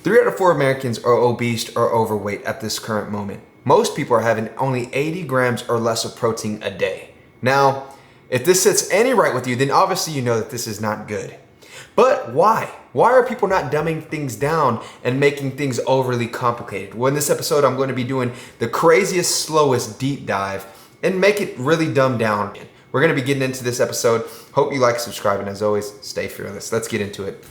3 out of 4 Americans are obese or overweight at this current moment. Most people are having only 80 grams or less of protein a day. Now, if this sits any right with you, then obviously you know that this is not good. But why? Why are people not dumbing things down and making things overly complicated? Well, in this episode, I'm going to be doing the craziest, slowest deep dive and make it really dumbed down. We're going to be getting into this episode. Hope you like, subscribe, and as always, stay fearless. Let's get into it.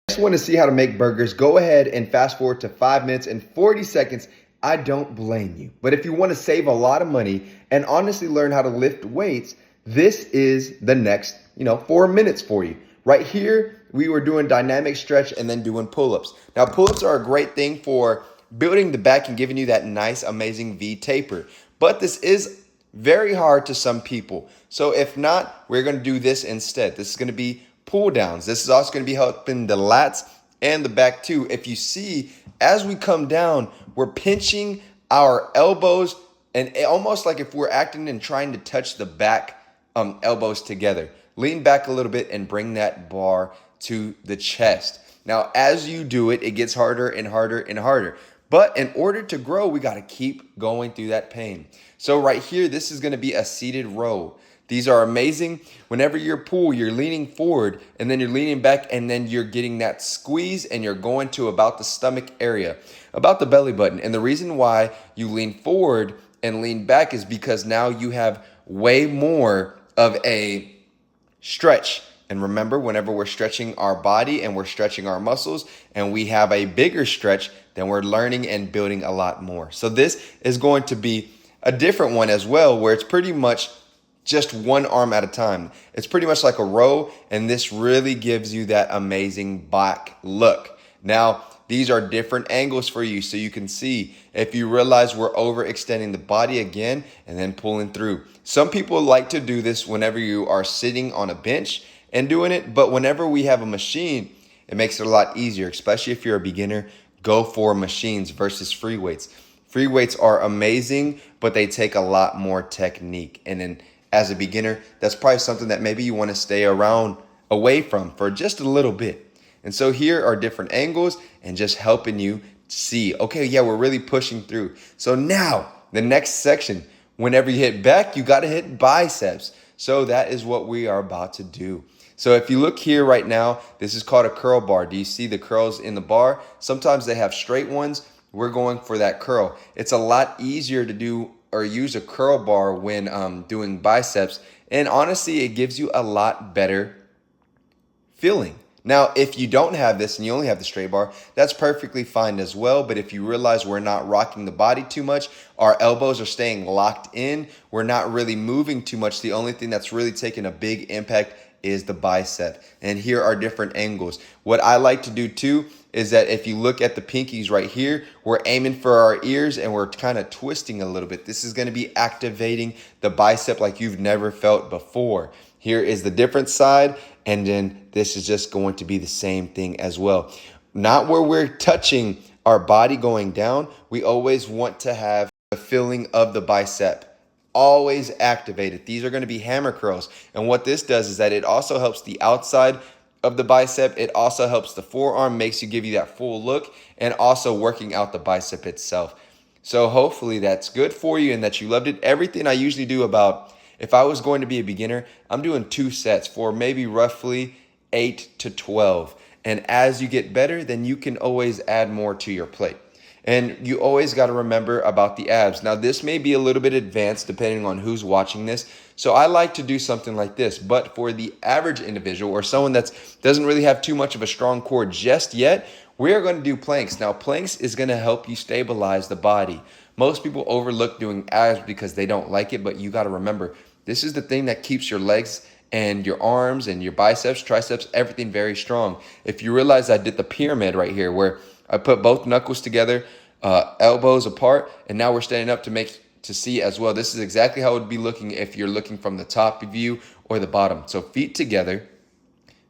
Just want to see how to make burgers, go ahead and fast forward to 5 minutes and 40 seconds. I don't blame you. But if you want to save a lot of money and honestly learn how to lift weights, this is the next, 4 minutes for you. Right here, we were doing dynamic stretch and then doing pull-ups. Now, pull-ups are a great thing for building the back and giving you that nice, amazing V taper. But this is very hard to some people. So if not, we're going to do this instead. This is going to be pull downs. This is also going to be helping the lats and the back too. If you see, as we come down, we're pinching our elbows and almost like if we're acting and trying to touch the back elbows together. Lean back a little bit and bring that bar to the chest. Now, as you do it, it gets harder and harder and harder. But in order to grow, we got to keep going through that pain. So right here, this is going to be a seated row. These are amazing. Whenever you're pull, you're leaning forward and then you're leaning back and then you're getting that squeeze and you're going to about the stomach area, about the belly button. And the reason why you lean forward and lean back is because now you have way more of a stretch. And remember, whenever we're stretching our body and we're stretching our muscles and we have a bigger stretch, then we're learning and building a lot more. So this is going to be a different one as well, where it's pretty much just one arm at a time. It's pretty much like a row, and this really gives you that amazing back look. Now, these are different angles for you, so you can see if you realize we're overextending the body again and then pulling through. Some people like to do this whenever you are sitting on a bench and doing it, but whenever we have a machine, it makes it a lot easier, especially if you're a beginner. Go for machines versus free weights. Free weights are amazing, but they take a lot more technique. And then as a beginner, that's probably something that maybe you want to stay away from for just a little bit. And so here are different angles and just helping you see, okay, yeah, we're really pushing through. So now the next section, whenever you hit back, you got to hit biceps. So that is what we are about to do. So if you look here right now, this is called a curl bar. Do you see the curls in the bar? Sometimes they have straight ones. We're going for that curl. It's a lot easier to do or use a curl bar when doing biceps. And honestly, it gives you a lot better feeling. Now, if you don't have this and you only have the straight bar, that's perfectly fine as well. But if you realize we're not rocking the body too much, our elbows are staying locked in, we're not really moving too much, the only thing that's really taking a big impact is the bicep. And here are different angles. What I like to do too is that if you look at the pinkies right here, we're aiming for our ears and we're kind of twisting a little bit. This is going to be activating the bicep like you've never felt before. Here is the different side, and then this is just going to be the same thing as well. Not where we're touching our body going down. We always want to have the feeling of the bicep. Always activated. These are going to be hammer curls. And what this does is that it also helps the outside of the bicep. It also helps the forearm, makes you give you that full look, and also working out the bicep itself. So hopefully that's good for you and that you loved it. Everything I usually do about, if I was going to be a beginner, I'm doing 2 sets for maybe roughly 8 to 12. And as you get better, then you can always add more to your plate. And you always got to remember about the abs. Now, this may be a little bit advanced depending on who's watching this. So I like to do something like this. But for the average individual or someone that doesn't really have too much of a strong core just yet, we're going to do planks. Now, planks is going to help you stabilize the body. Most people overlook doing abs because they don't like it. But you got to remember, this is the thing that keeps your legs and your arms and your biceps, triceps, everything very strong. If you realize I did the pyramid right here where I put both knuckles together, elbows apart, and now we're standing up to see as well. This is exactly how it would be looking if you're looking from the top view or the bottom. So feet together,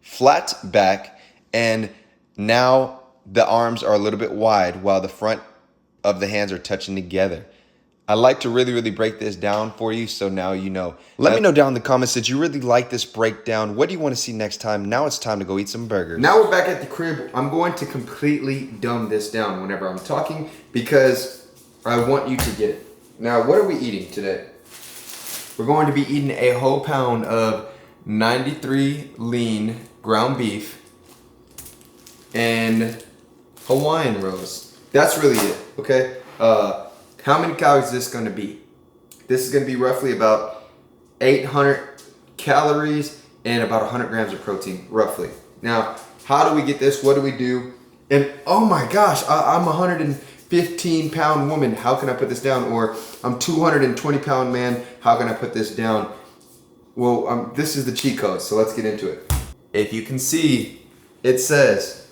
flat back, and now the arms are a little bit wide while the front of the hands are touching together. I like to really break this down for you, so now you know. Let me know down in the comments, did you really like this breakdown? What do you want to see next time? Now it's time to go eat some burgers. Now we're back at the crib. I'm going to completely dumb this down whenever I'm talking because I want you to get it. Now, what are we eating today? We're going to be eating a whole pound of 93 lean ground beef and Hawaiian rolls. That's really it, okay? How many calories is this gonna be? This is gonna be roughly about 800 calories and about 100 grams of protein, roughly. Now, how do we get this? What do we do? And oh my gosh, I'm a 115 pound woman. How can I put this down? Or I'm 220 pound man. How can I put this down? Well, this is the cheat code, so let's get into it. If you can see, it says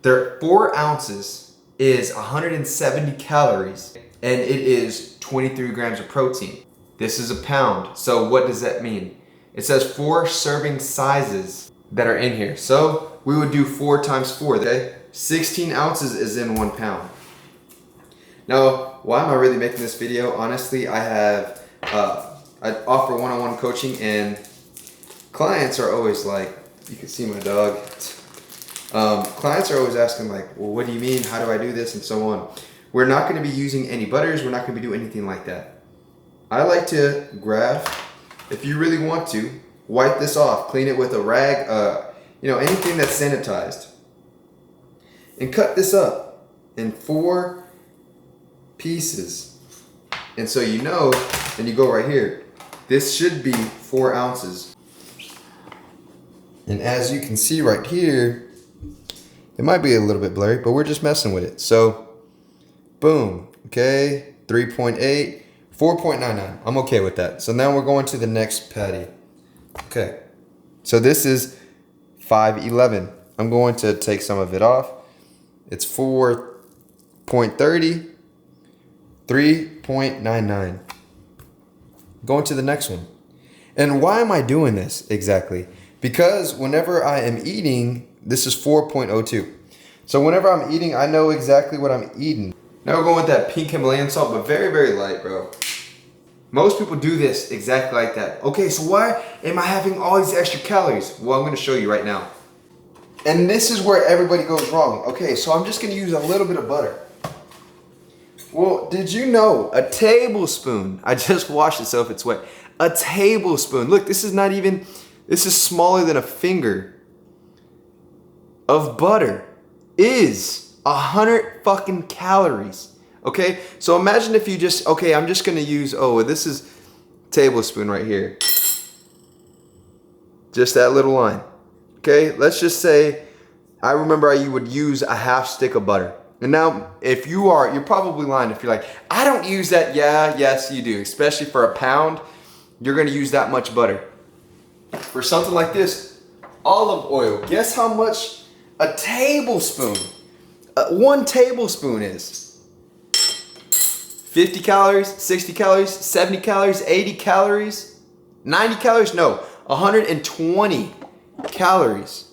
4 ounces is 170 calories and it is 23 grams of protein. This is a pound. So what does that mean? It says 4 serving sizes that are in here. So we would do 4 times 4, okay? 16 ounces is in 1 pound. Now, why am I really making this video? Honestly, I offer one-on-one coaching and clients are always like, you can see my dog. Clients are always asking like, well, what do you mean? How do I do this? And so on. We're not going to be using any butters. We're not going to be doing anything like that. I like to grab, if you really want to, wipe this off, clean it with a rag, anything that's sanitized. And cut this up in 4 pieces. And so you know, and you go right here, this should be 4 ounces. And as you can see right here, it might be a little bit blurry, but we're just messing with it. So, boom, okay, 3.8, 4.99. I'm okay with that. So now we're going to the next patty. Okay, so this is 511. I'm going to take some of it off. It's 4.30, 3.99. Going to the next one. And why am I doing this exactly? Because whenever I am eating, this is 4.02. So whenever I'm eating, I know exactly what I'm eating. Now we're going with that pink Himalayan salt, but very light, bro. Most people do this exactly like that. Okay, so why am I having all these extra calories? Well, I'm gonna show you right now. And this is where everybody goes wrong. Okay, so I'm just gonna use a little bit of butter. Well, did you know a tablespoon, I just washed it so if it's wet, a tablespoon, look, this is not even, this is smaller than a finger of butter is 100 fucking calories. Okay, so imagine if you just, okay, I'm just gonna use, this is tablespoon right here. Just that little line. Okay, let's just say, I remember you would use a half stick of butter. And now, if you're probably lying if you're like, I don't use that. Yeah, yes, you do. Especially for a pound, you're gonna use that much butter. For something like this, olive oil, guess how much a tablespoon, 1 tablespoon is? 50 calories, 60 calories, 70 calories, 80 calories, 90 calories? No, 120 calories.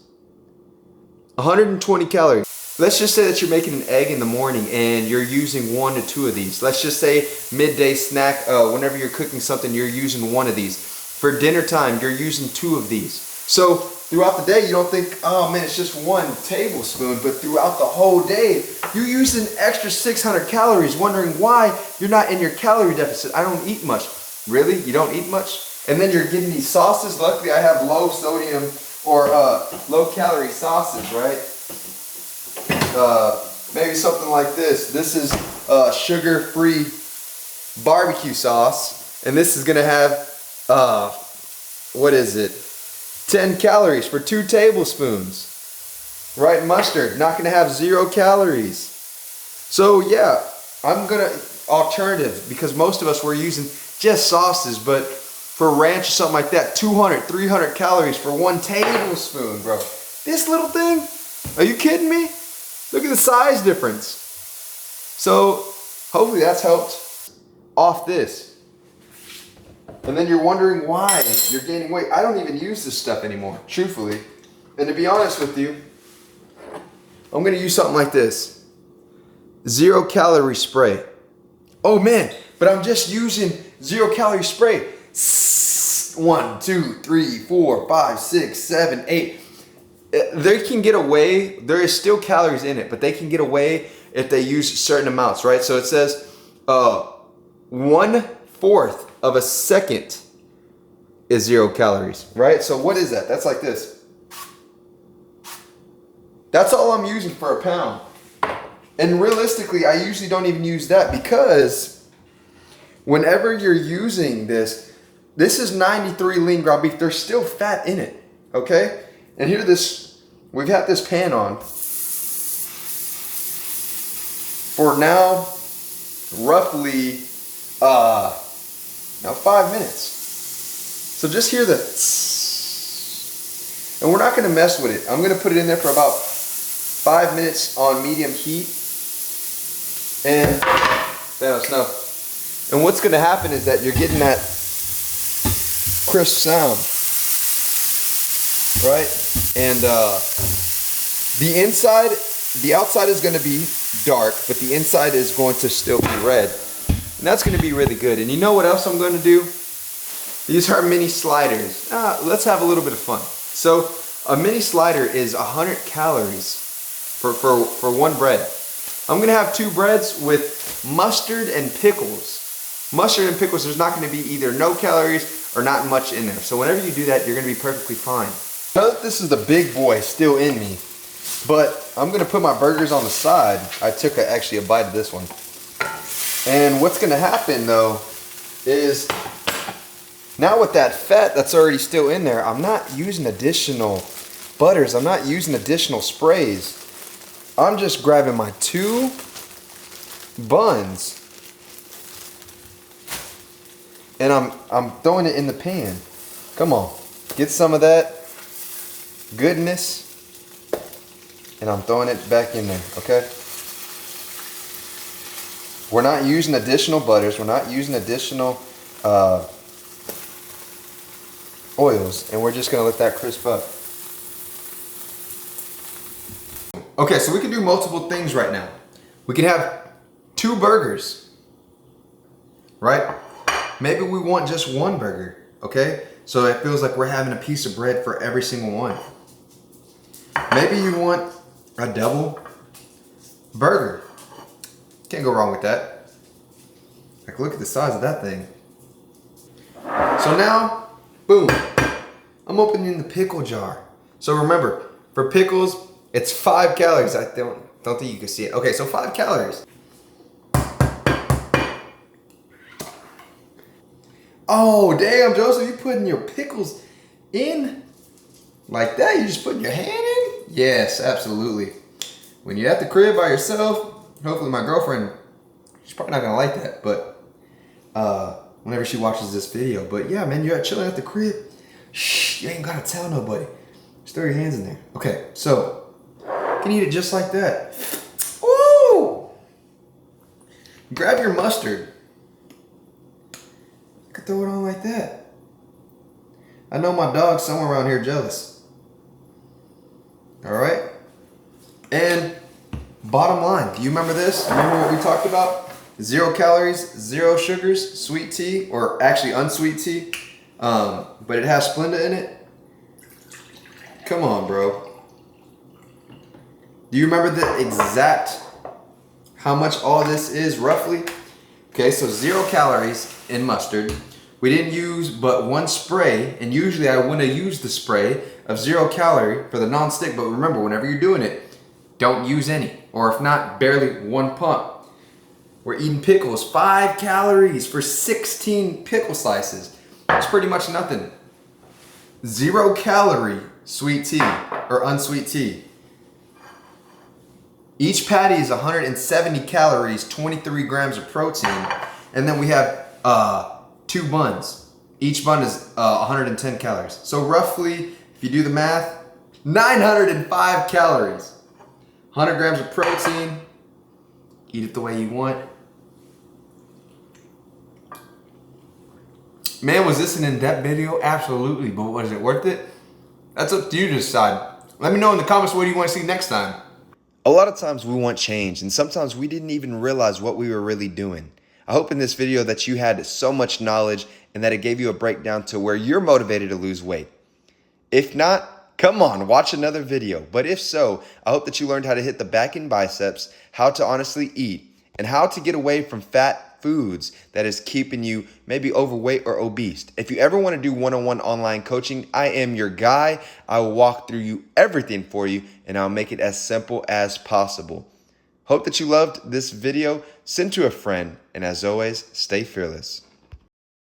120 calories. Let's just say that you're making an egg in the morning and you're using 1 to 2 of these. Let's just say midday snack, whenever you're cooking something, you're using 1 of these. For dinner time, you're using 2 of these. So throughout the day, you don't think, oh man, it's just 1 tablespoon, but throughout the whole day, you're using extra 600 calories, wondering why you're not in your calorie deficit. I don't eat much. Really? You don't eat much? And then you're getting these sauces. Luckily, I have low sodium or low calorie sauces, right? Maybe something like this. This is sugar-free barbecue sauce, and this is gonna have, what is it? 10 calories for 2 tablespoons. Right, mustard, not gonna have 0 calories. So yeah, I'm gonna alternative because most of us were using just sauces, but for ranch or something like that, 200, 300 calories for 1 tablespoon, bro. This little thing, are you kidding me? Look at the size difference. So hopefully that's helped off this. And then you're wondering why you're gaining weight. I don't even use this stuff anymore, truthfully. And to be honest with you, I'm gonna use something like this. 0 calorie spray. Oh man, but I'm just using 0-calorie spray. 1, 2, 3, 4, 5, 6, 7, 8. They can get away, there is still calories in it, but they can get away if they use certain amounts, right? So it says 1/4 of a second is 0 calories, right? So what is that? That's like this. That's all I'm using for a pound. And realistically, I usually don't even use that because whenever you're using this is 93 lean ground beef. There's still fat in it, okay? And here we've had this pan on for now roughly 5 minutes. So just hear the and we're not gonna mess with it. I'm gonna put it in there for about 5 minutes on medium heat. And and what's gonna happen is that you're getting that crisp sound, right? And the outside is gonna be dark, but the inside is going to still be red. And that's gonna be really good. And you know what else I'm gonna do? These are mini sliders. Let's have a little bit of fun. So a mini slider is 100 calories for one bread. I'm gonna have 2 breads with mustard and pickles. Mustard and pickles, there's not gonna be either no calories or not much in there. So whenever you do that, you're gonna be perfectly fine. I know that this is the big boy still in me, but I'm gonna put my burgers on the side. I took actually a bite of this one. And what's gonna happen though is now with that fat that's already still in there, I'm not using additional butters. I'm not using additional sprays. I'm just grabbing my 2 buns and I'm throwing it in the pan. Come on, get some of that goodness and I'm throwing it back in there, okay? We're not using additional butters. We're not using additional oils, and we're just gonna let that crisp up. Okay, so we can do multiple things right now. We can have 2 burgers, right? Maybe we want just 1 burger, okay? So it feels like we're having a piece of bread for every single one. Maybe you want a double burger. Can't go wrong with that. Like, look at the size of that thing. So now, boom, I'm opening the pickle jar. So remember, for pickles, it's 5 calories. I don't think you can see it. Okay, so 5 calories. Oh, damn, Joseph, you putting your pickles in like that? You just putting your hand in? Yes, absolutely. When you're at the crib by yourself, hopefully my girlfriend, she's probably not gonna like that, but whenever she watches this video. But yeah, man, you're chilling at the crib. Shh, you ain't gotta tell nobody. Just throw your hands in there. Okay, so you can eat it just like that. Ooh! Grab your mustard. You can throw it on like that. I know my dog's somewhere around here jealous. All right? And bottom line, do you remember this? Remember what we talked about? 0 calories, 0 sugars, sweet tea, or actually unsweet tea, but it has Splenda in it. Come on, bro. Do you remember the exact how much all this is roughly? Okay, so 0 calories in mustard. We didn't use but 1 spray, and usually I wouldn't have used the spray of 0 calorie for the non-stick, but remember, whenever you're doing it, don't use any, or if not, barely 1 pump. We're eating pickles, 5 calories for 16 pickle slices. It's pretty much nothing. 0 calorie sweet tea or unsweet tea. Each patty is 170 calories, 23 grams of protein, and then we have 2 buns. Each bun is 110 calories. So roughly, if you do the math, 905 calories. 100 grams of protein. Eat it the way you want. Man, was this an in-depth video? Absolutely, but was it worth it? That's up to you to decide. Let me know in the comments what do you want to see next time. A lot of times we want change, and sometimes we didn't even realize what we were really doing. I hope in this video that you had so much knowledge and that it gave you a breakdown to where you're motivated to lose weight. If not, come on, watch another video. But if so, I hope that you learned how to hit the back and biceps, how to honestly eat, and how to get away from fat foods that is keeping you maybe overweight or obese. If you ever want to do one-on-one online coaching, I am your guy. I will walk through everything for you, and I'll make it as simple as possible. Hope that you loved this video. Send to a friend, and as always, stay fearless.